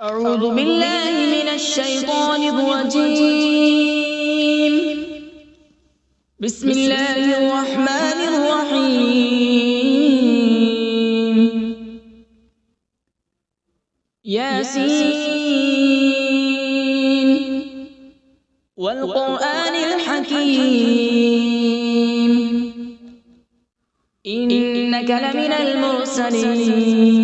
أعوذ بالله من الشيطان الرجيم. بسم الله الرحمن الرحيم. ياسين والقرآن الحكيم إنك لمن المرسلين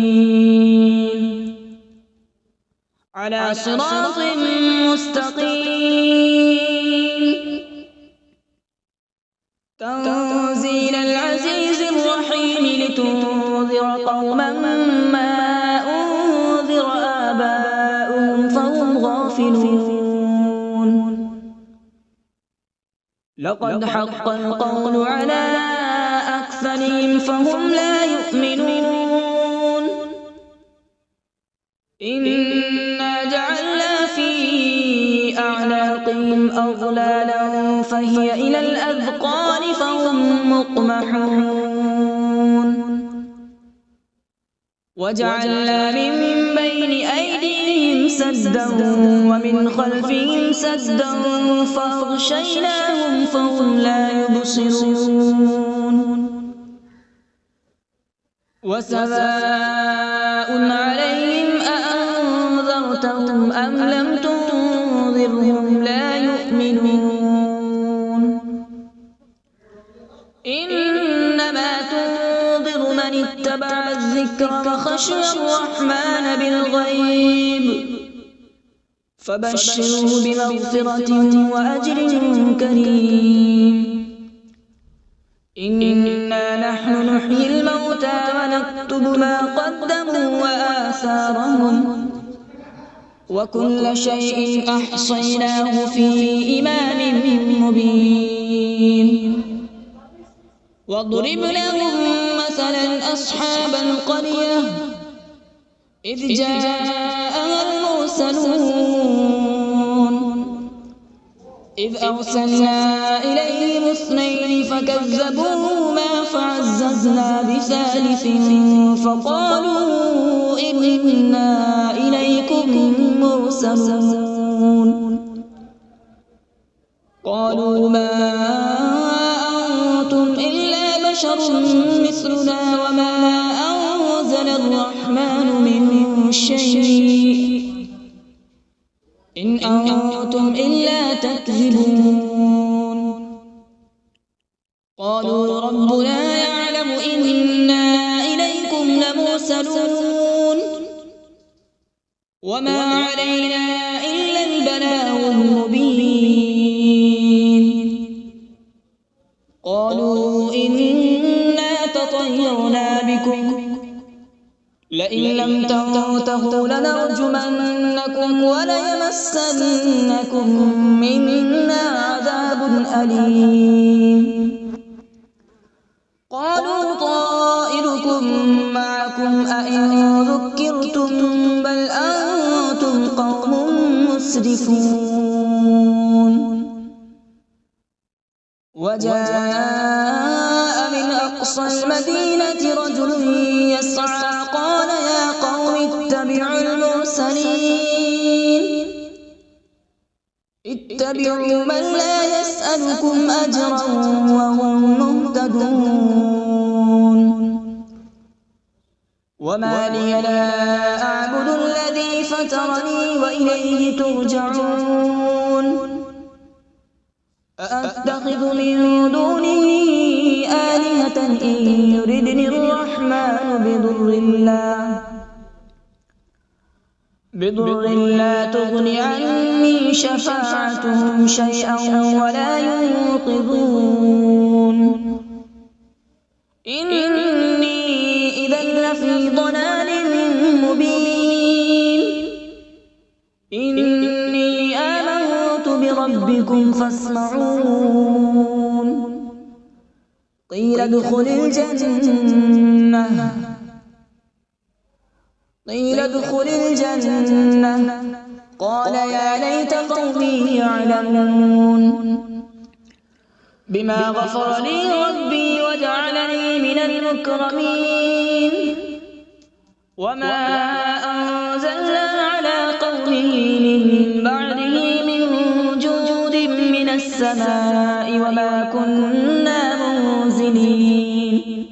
على صراط مستقيم. تنزيل العزيز الرحيم لتنذر قوما ما أنذر آباؤهم فهم غافلون. لقد حق القول على أكثرهم فهم لا يؤمنون. إنا جعلنا في أعناقهم أغلالا فهي إلى الأذقان فهم مقمحون. وجعلنا من بين أيديهم سدا ومن خلفهم سدا فأغشيناهم فهم لا يبصرون. وسواء عليهم أأنذرتهم أم لم تنذرهم لا يؤمنون. إنما تنذر من اتبع الذكر وخشي الرحمن بالغيب فبشره بمغفرة وأجر كريم. إنا نحن نحيي الموتى ونكتب ما قدموا وآثارهم وكل شيء أحصيناه في إمام مبين. واضرب لهم مثلا أصحاب القرية إذ جاءها المرسلون إذ أرسلنا إليهم اثنين فكذبوهما فعززنا بثالث فقالوا إنا إليكم مرسلون. قالوا ما أنتم إلا بشر مثلنا وما أنزل الرحمن من شيء إن أنتم إلا تكذبون. قالوا ربنا يعلم إنا إليكم لمرسلون وما علينا إلا البلاغ المبين. قالوا إنا تطيرنا بكم لئن لم تنتهوا لنرجمنكم وليمسنكم منا عذاب أليم. قالوا طائركم معكم أئن ذكرتم بل أنتم قوم مسرفون. وجاء من أقصى المدينة رجل يسعى قال يا قوم اتبعوا المرسلين اتبعوا من لا يسألكم أجرا وهم مهتدون. وما لي لا أعبد الذي فطرني وإليه ترجعون. أأتخذ من دونه آلهة إن يردني الرحمن بضر لا تغن عني شفاعتهم شيئا ولا ينقذون. إني إذا لفي ضلال مبين. إني آمنت بربكم فاسمعون. قيل ادخل الجنة قال يا ليت قومي يعلمون. بما غفر لي ربي وجعلني من المكرمين. وما أنزلنا على قومه من بعده من جود من السماء وما كنا منزلين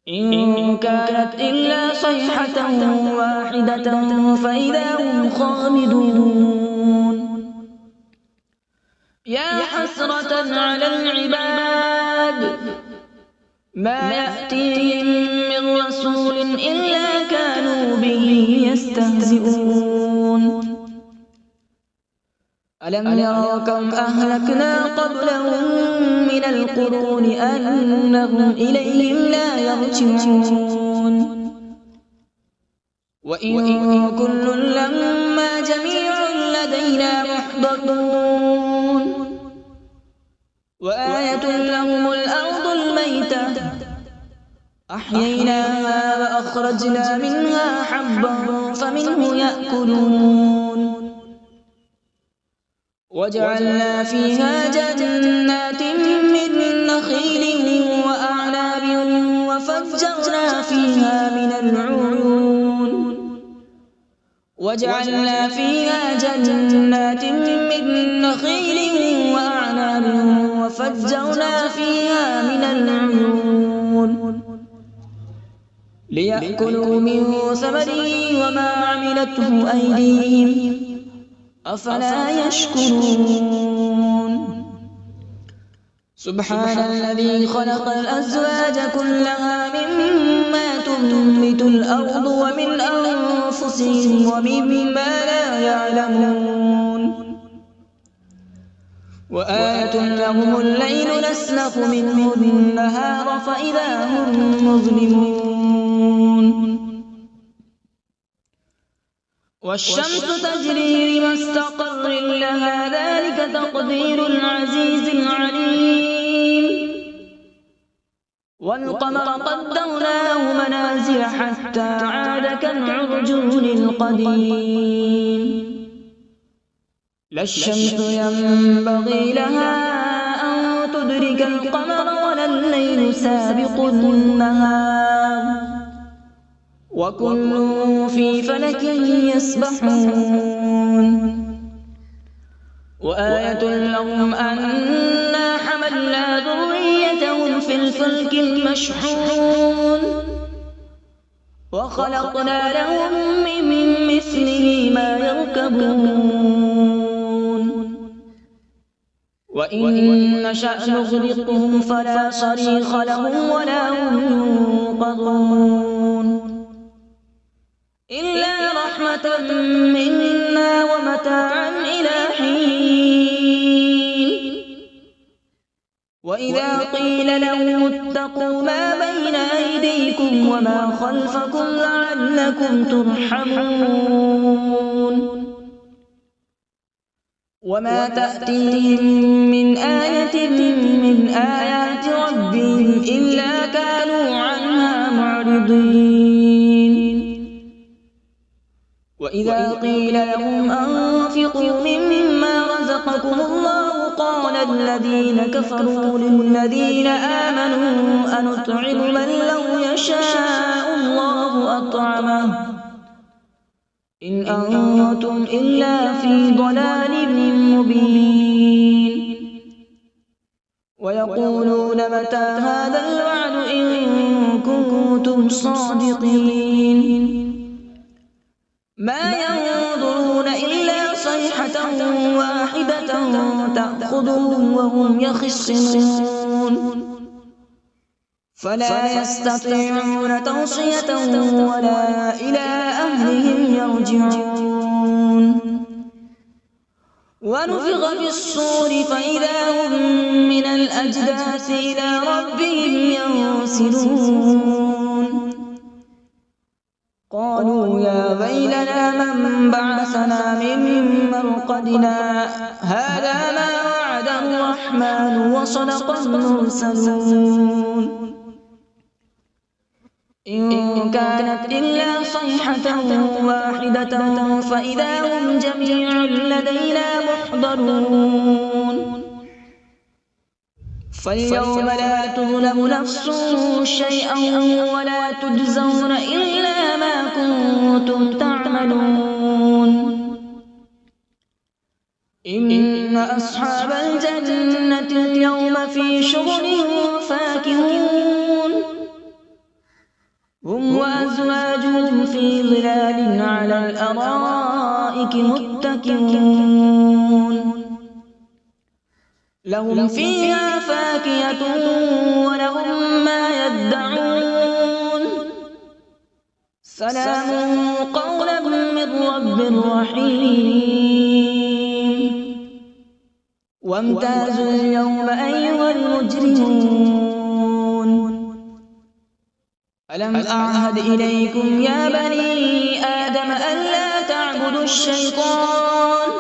إن كانت إلا صيحة واحدة فإذا هم خامدون يا حسرة على العباد ما يأتيهم من رسول إلا كانوا به يستهزئون ألم يروا كم أهلكنا قبلهم من القرون أنهم إليهم لا يرجعون وإن كل لما جميع لدينا محضرون وآية لهم الأرض الميتة أحييناها وأخرجنا منها حبا فمنه يأكلون وجعلنا فيها جنات من نخيل وأعناب وفجرنا فيها من العيون وجعلنا فيها جنات من نخيل وأعناب وفجرنا فيها من العيون ليأكلوا من ثمره وما عملته أيديهم أفلا يشكرون سبحان الذي خلق الأزواج كلها مما تنبت الأرض ومن أنفسهم ومما لا يعلمون وآية لهم الليل نسلخ منه النهار فإذا هم مظلمون والشمس تجري لمستقر لها ذلك تقدير العزيز العليم والقمر قدرناه منازل حتى عاد كالعرجون القديم لا الشمس ينبغي لها أن تدرك القمر ولا الليل سابق النهار وكل في فلك يسبحون وآية لهم أنا حملنا ذريتهم في الفلك المشحون وخلقنا لهم من مثله ما يركبون وإن نشأ نغرقهم فلا صريخ لهم ولا هم ينقذون إلا رحمة منا ومتاعا إلى حين وإذا قيل لهم اتقوا ما بين أيديكم وما خلفكم لعلكم ترحمون وما تأتيهم من آية من آيات ربهم إلا كانوا عنها معرضين وإذا قيل لهم أنفقوا مما رزقكم الله قال الذين كفروا للذين آمنوا أنطعم من لو يشاء الله أطعمه إن أنتم إلا في ضلال مبين ويقولون متى هذا الوعد إن كنتم صادقين ما ينظرون إلا صيحة واحدة تأخذهم وهم يخصمون فلا يستطيعون توصية ولا إلى أهلهم يرجعون ونفخ في الصور فإذا هم من الأجداث إلى ربهم ينسلون قالوا يا ويلنا من بعثنا من مرقدنا هذا ما وعد الرحمن وصدق المرسلون إن كانت إلا صيحة واحدة فإذا هم جميع لدينا محضرون فاليوم لا تظلم نفس شيئا ولا تجزون إلا ما كنتم تعملون إن أصحاب الجنة اليوم في شغل فاكهون هم وأزواجهم في ظلال على الأرائك متكئون لهم فيها فاكهة ولهم ما يدعون سلام قولا من رب رحيم وامتازوا اليوم أيها المجرمون ألم أعهد إليكم يا بني آدم ألا تعبدوا الشيطان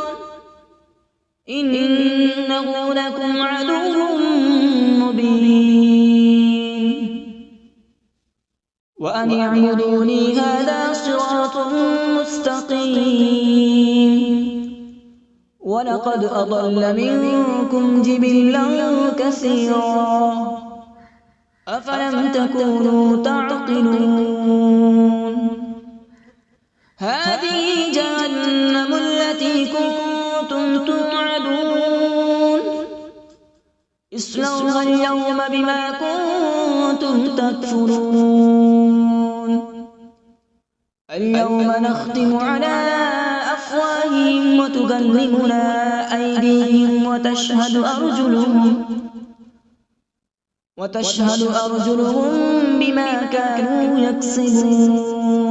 إنه لكم عدو مبين وأن اعبدوني هذا صراط مستقيم ولقد أضل منكم جبلا كثيرا أفلم تكونوا تعقلون هذه جهنم التي كنتم توعدون اصلوها اليوم بما كنتم تكفرون اليوم نختم على أفواههم وتكلمنا أيديهم وتشهد أرجلهم بما كانوا يكسبون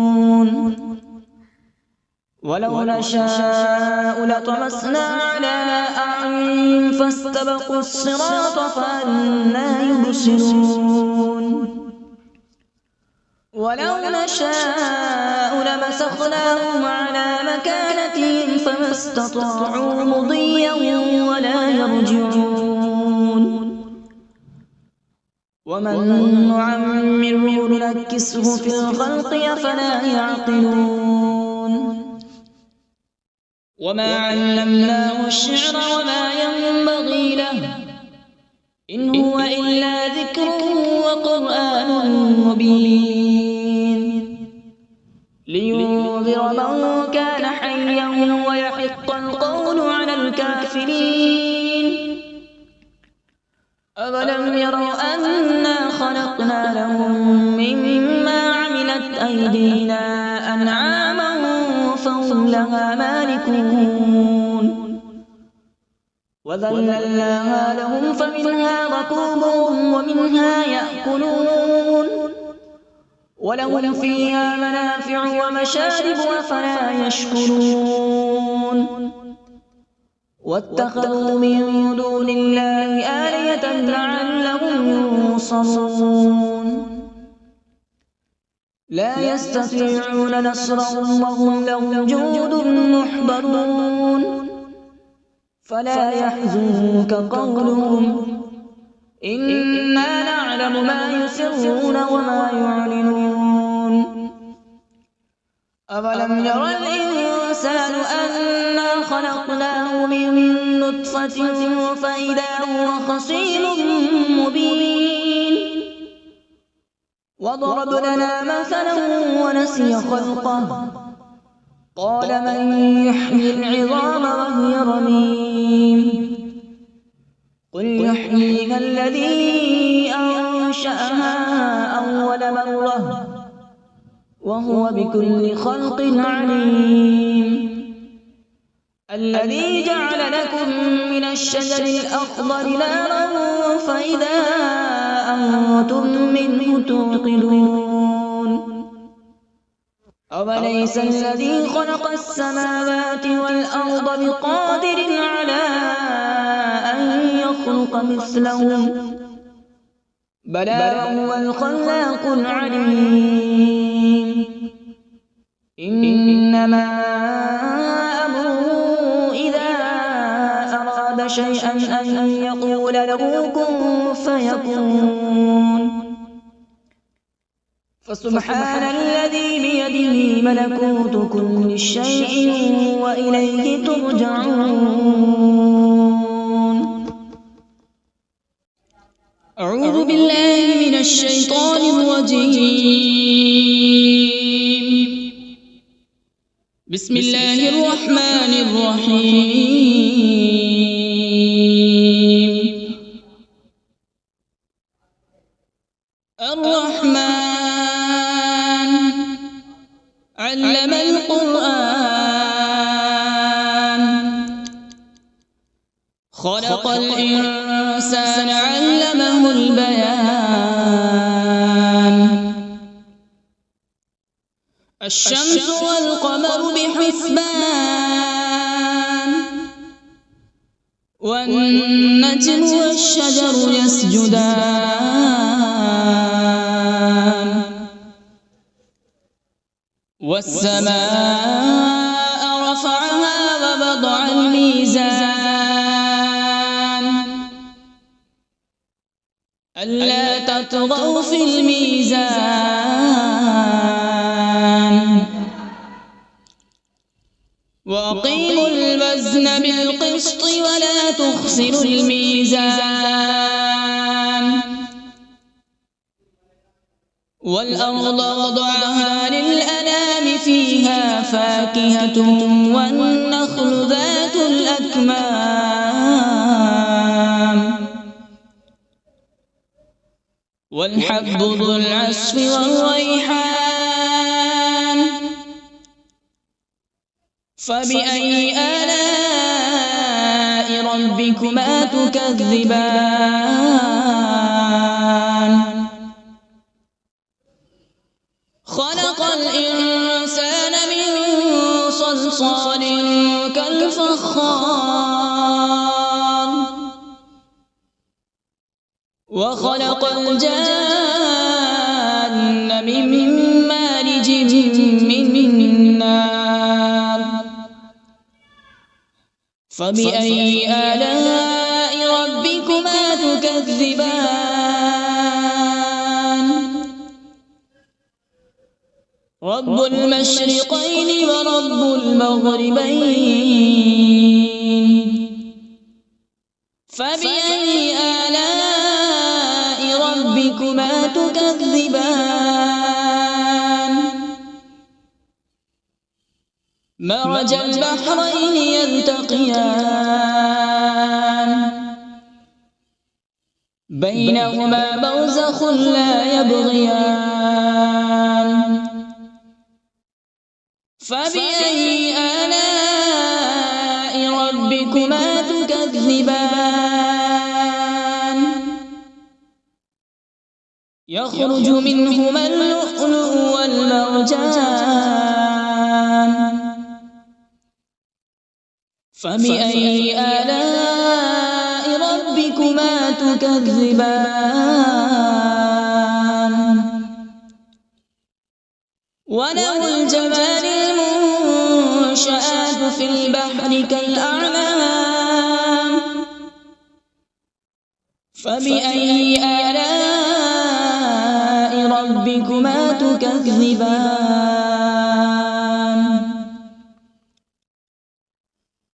ولو نشاء لطمسنا على أعينهم فاستبقوا الصراط فأنى يبصرون ولو نشاء لمسخناهم على مكانتهم فما استطاعوا مضيا ولا يرجعون ومن نعمره ننكسه في الخلق أفلا يعقلون وما علمناه الشعر وما ينبغي له إن هو إلا ذكر وقرآن مبين لينذر من كان حيا ويحق القول على الكافرين أولم يروا أنا خلقنا لهم مما عملت أيدينا أنعاما فهم لها مالكون وذللناها لهم فمنها ركوبهم ومنها يأكلون ولهم فيها منافع ومشارب أفلا يشكرون واتخذوا من دون الله آلهة لعلهم ينصرون لا يستطيعون نصرهم وهم لهم جند محضرون فلا يحزنك قولهم إنا نعلم ما يسرون وما يعلنون أولم ير الإنسان أنا خلقناه من نطفة فإذا هو خصيم مبين وضرب لنا مثلا ونسي خلقه قال من يحيي العظام وهي رميم قل يحييها الذي أنشأها أول مرة وهو بكل خلق عليم الذي جعل لكم من الشجر الأخضر نارا فإذا أنتم منه توقدون أوليس الذي خلق السماوات والأرض بقادر على أن يخلق مثلهم بلى هو الخلاق العليم إنما أمره إذا أراد شيئا أن يقول له كن فيكون فسبحان الذي بيده ملكوت كل شيء وإليه ترجعون أعوذ بالله من الشيطان الرجيم بسم الله الرحمن الرحيم. الرحمن علم القرآن، خلق الإنسان علمه البيان. الشمس والقمر بحسبان، والنجم والشجر يسجدان. والسماء رفعها ووضع الميزان، ألا تطغوا في الميزان. وأقيموا الوزن بالقسط ولا تخسروا الميزان. والأرض وضعها للأنام، فيها فاكهة والنخل ذات الأكمام، والحب ذو العصف والريحان. فبأي آلاء ربكما تكذبان؟ خلق الإنسان من صلصال كالفخار، وخلق الجان من مارج من نار. فبأي آلاء ربكما تكذبان؟ رب المشرقين ورب المغربين. فبأي آلاء ربكما تكذبان؟ مرج البحرين يلتقيان، بينهما برزخ لا يبغيان. فبأي آلاء ربكما تكذبان؟ يخرج منهما اللؤلؤ والمرجان. فبأي آلاء ربكما تكذبان؟ وله الجوار المنشآت في البحر كالأعلام. فبأي آلاء ربكما تكذبان؟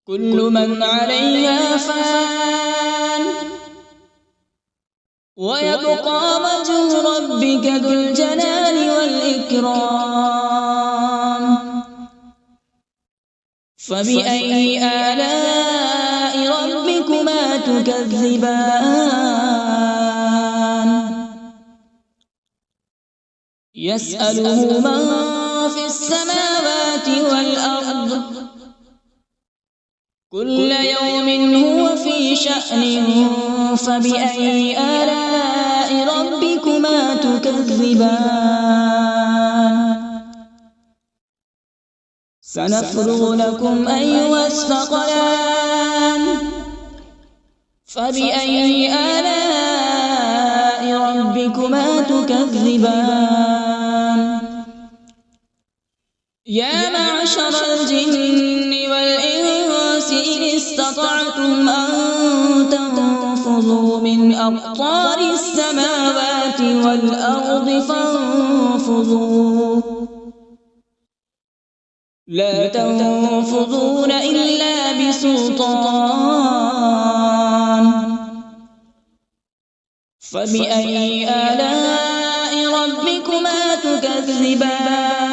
كل من عليها فان، ويبقى وجه ربك ذو الجلال والإكرام. فبأي آلاء ربكما تكذبان؟ يسأله من في السماوات والأرض، كل يوم هو في شأن. فبأي آلاء ربكما تكذبان؟ سنفرغ لكم أيها الثقلان. فبأي آلاء ربكما تكذبان؟ يا معشر الجن والإنس إن استطعتم أن تنفذوا من أقطار السماوات والأرض فانفذوا، لا تنفذون إلا بسلطان. فبأي آلاء ربكما تكذبان؟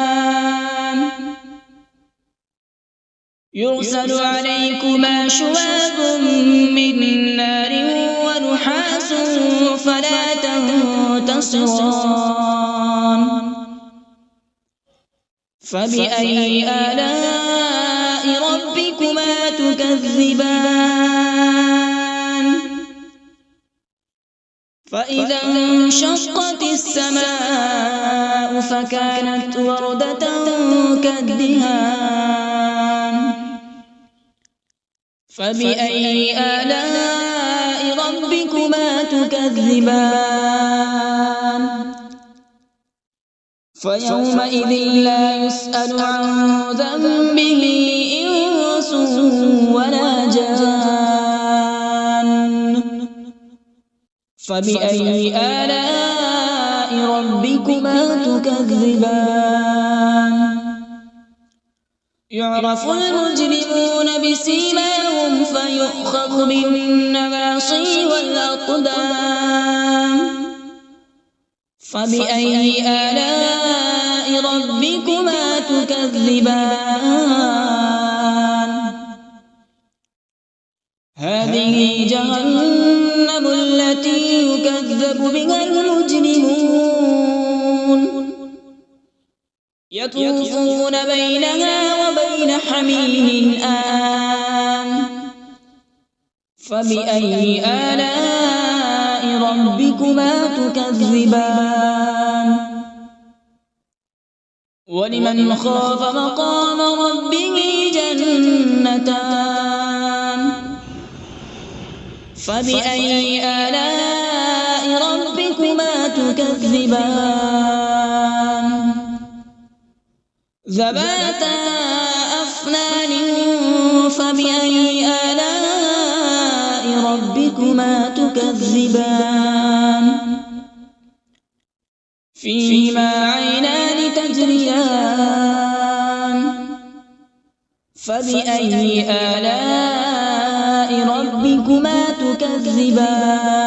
يرسل عليكما شواظ من نار ونحاس فلا تنتصران فبأي آلاء ربكما تكذبان فإذا انشقت السماء فكانت وردة كالدهان فبأي آلاء ربكما تكذبان فيومئذ لا يسأل عن ذنبه إنس ولا جان فبأي آلاء ربكما تكذبان يعرف المجرمون بسيماهم فيؤخذ بالنواصي والأقدام فبأي آلاء ربكما تكذبان هذه جهنم التي يكذب بها المجرمون يطوفون بينها وبين حميم آن فبأي آلاء ربكما تكذبان ولمن خاف مقام ربه جنتان فبأي آلاء ربكما تكذبان ذواتا أفنان فبأي آلاء ربكما تكذبان فيهما عينان تجريان فبأي آلاء ربكما تكذبان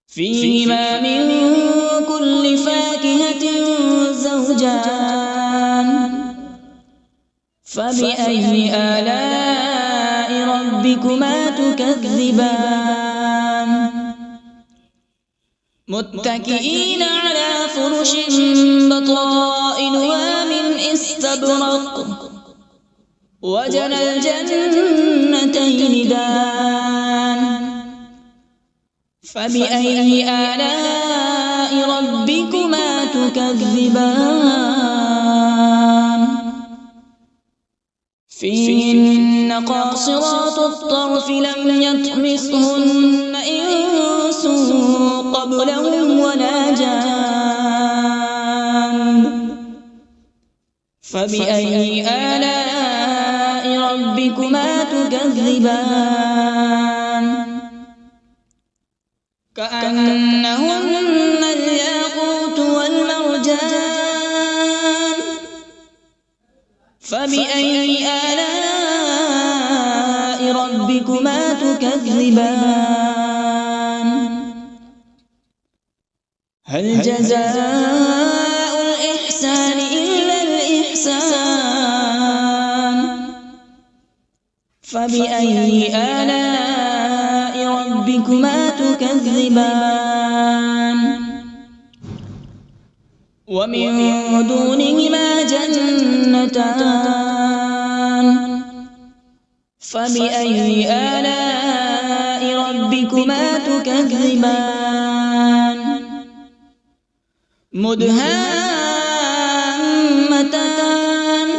فيهما من كل فاكهة زوجان فبأي آلاء ربكما تكذبان متكئين على فرش بطائنها من استبرق وجنى الجنتين دان فبأي آلاء ربكما تكذبان فيهن قاصرات الطرف لم يطمثهن إنس قبلهم ولا جان فبأي آلاء ربكما تكذبان كأنهن الياقوت والمرجان فبأي آلاء ربكما تكذبان هل جزاء الإحسان إلا الإحسان فبأي آلاء ربكما تكذبان ومن دونهما جنتان فبأي آلاء ربكما تكذبان مدهامتان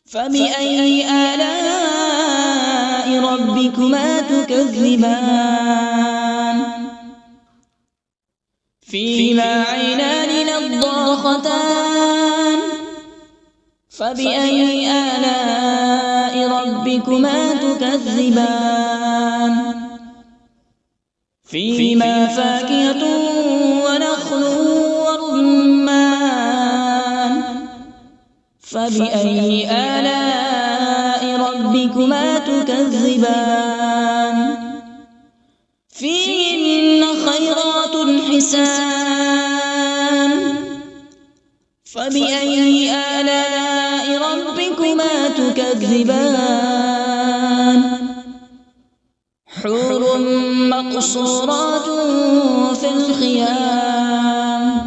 فبأي آلاء ربكما تكذبان فيهما عينان نضاختان فبأي آلاء ربكما تكذبان فيهما فاكهة ونخل ورمان فبأي آلاء ربكما تكذبان فيهن خيرات حسان فبأي آلاء ربكما ربكما تكذبان حور مقصورات في الخيام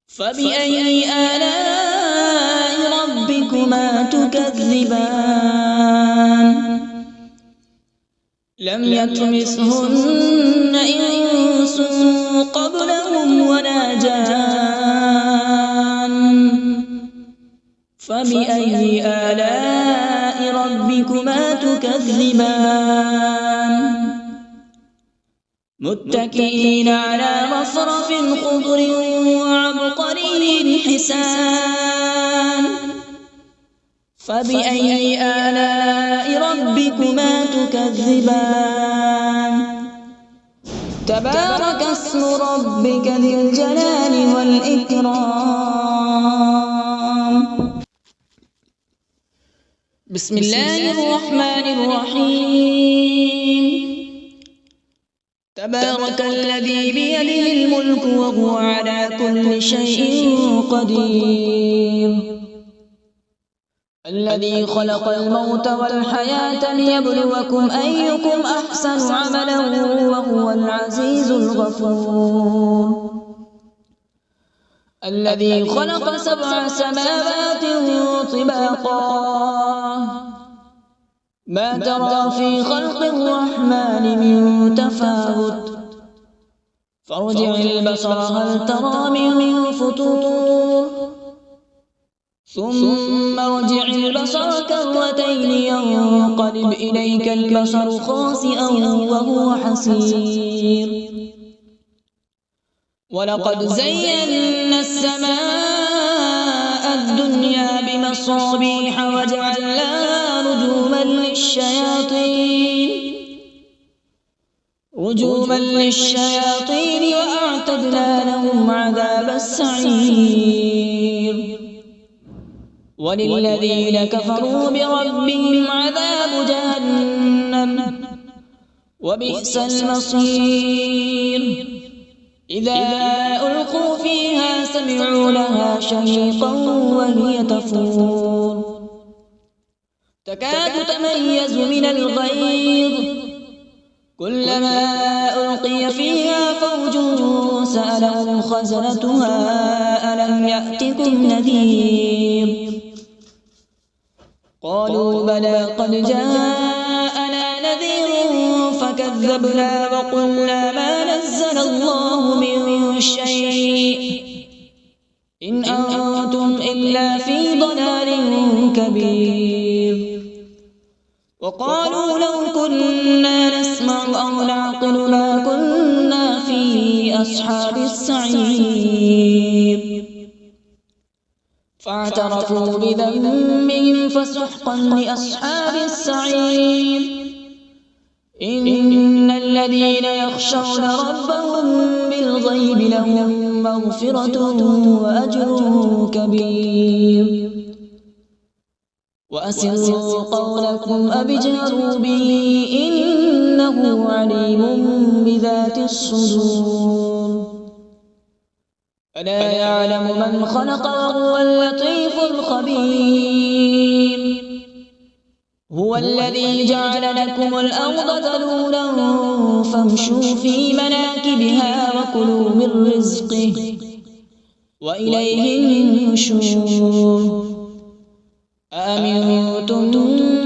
فبأي آلاء ربكما تكذبان لم يطمثهن إنس قبلهم ولا جان فبأي آلاء ربكما تكذبان متكئين على مصرف خضر وعبقري حسان فبأي آلاء ربكما تكذبان تبارك اسم ربك ذي الجلال والإكرام بسم الله الرحمن الرحيم تبارك الذي بيده الملك وهو على كل شيء قدير الذي خلق الموت والحياة ليبلوكم أيكم أحسن عملا وهو العزيز الغفور الذي خلق 7 سماوات طباقا ما ترى في خلق الرحمن من تفاوت فارجع البصر هل ترى من فطور ثم ارجع البصر كرتين ينقلب إليك البصر خاسئا وهو حسير ولقد زينا السماء الدنيا بمصابيح وجعلناها رجوما للشياطين وأعتدنا لهم عذاب السعير وللذين كفروا بربهم عذاب جهنم وبئس المصير إذا ألقوا فيها سمعوا لها شهيقا وهي تفور تكاد تميز من الغيظ كلما ألقي فيها فوج سألهم خزنتها ألم يأتكم نذير قالوا بلى قد جاءنا نذير فكذبنا وقلنا ما نزل الله من شيء إن أنتم إلا في ضلال كبير وقالوا لو كنا نسمع أو نعقل ما كنا في أصحاب السعير فاعترفوا بذنبهم فسحقا لأصحاب السعير إن الذين يخشون ربهم بالغيب لهم مغفرة وأجر كبير وأسروا قولكم أو اجهروا به إنه عليم بذات الصدور ألا يعلم من خلق وهو اللطيف الخبير هو الذي جعل لكم الأرض ذلولا فامشوا في مناكبها وكلوا من رزقه وإليه النشور أأمنتم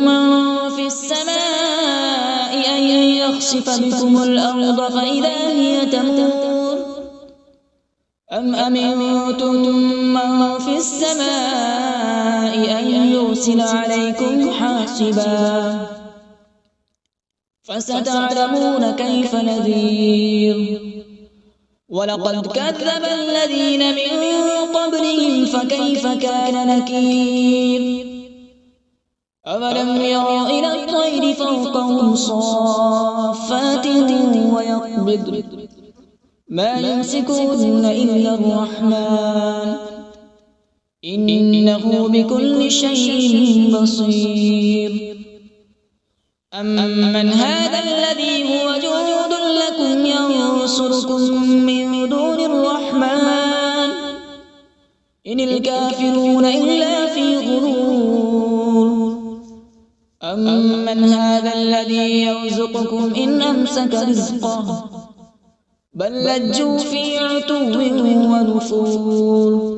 من في السماء أن يخسف بكم الأرض فإذا هي تمور أم أمنتم من في السماء أن يرسل عليكم حاصبا فستعلمون كيف نذير ولقد كذب الذين من قبلهم فكيف كان نكير أولم يروا إلى الطير فوقهم صافات ويقبض ما يمسكون إلا الرحمن إنه بكل شيء بصير أمن هذا الذي هو جند لكم ينصركم من دون الرحمن إن الكافرون إلا في غرور أمن هذا الذي يرزقكم إن أمسك رزقه بل لجوا في عتو ونفور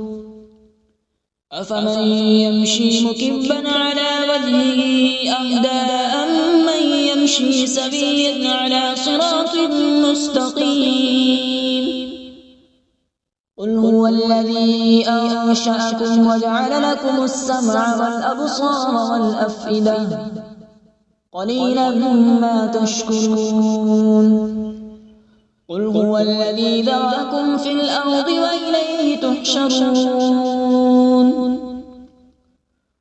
أفمن يمشي مكبا على وجهه أهدى أمن يمشي سويا على صراط مستقيم قل هو الذي أنشأكم وجعل لكم السمع والأبصار والأفئدة قليلا ما تشكرون قل هو الذي ذرأكم في الأرض وإليه تحشرون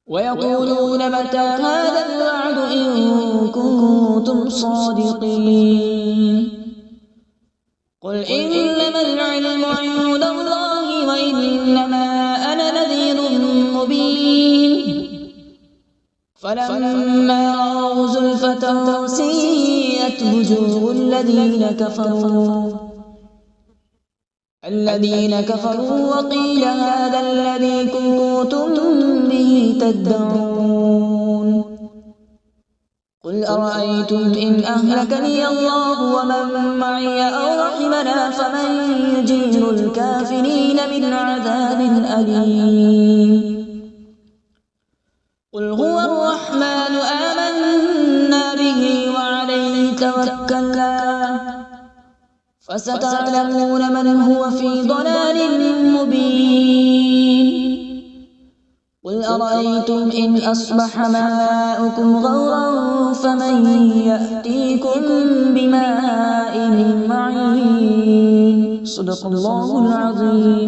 ويقولون متى هذا الوعد إن كنتم صادقين قل إنما العلم عند الله وإنما أنا نذير مبين فلما رأوا زلفة سيئت وجوه الذين كفروا وقيل هذا الذي كنتم به تدعون قل أرأيتم إن أهلكني الله ومن معي أو رحمنا فمن يجير الكافرين من عذاب أليم قل هو الرحمن آمنا به وعليه توكلنا فستعلمون من هو في ضلال مبين قل أرأيتم إن أصبح ماؤكم غورا فمن يأتيكم بماء معين صدق الله العظيم.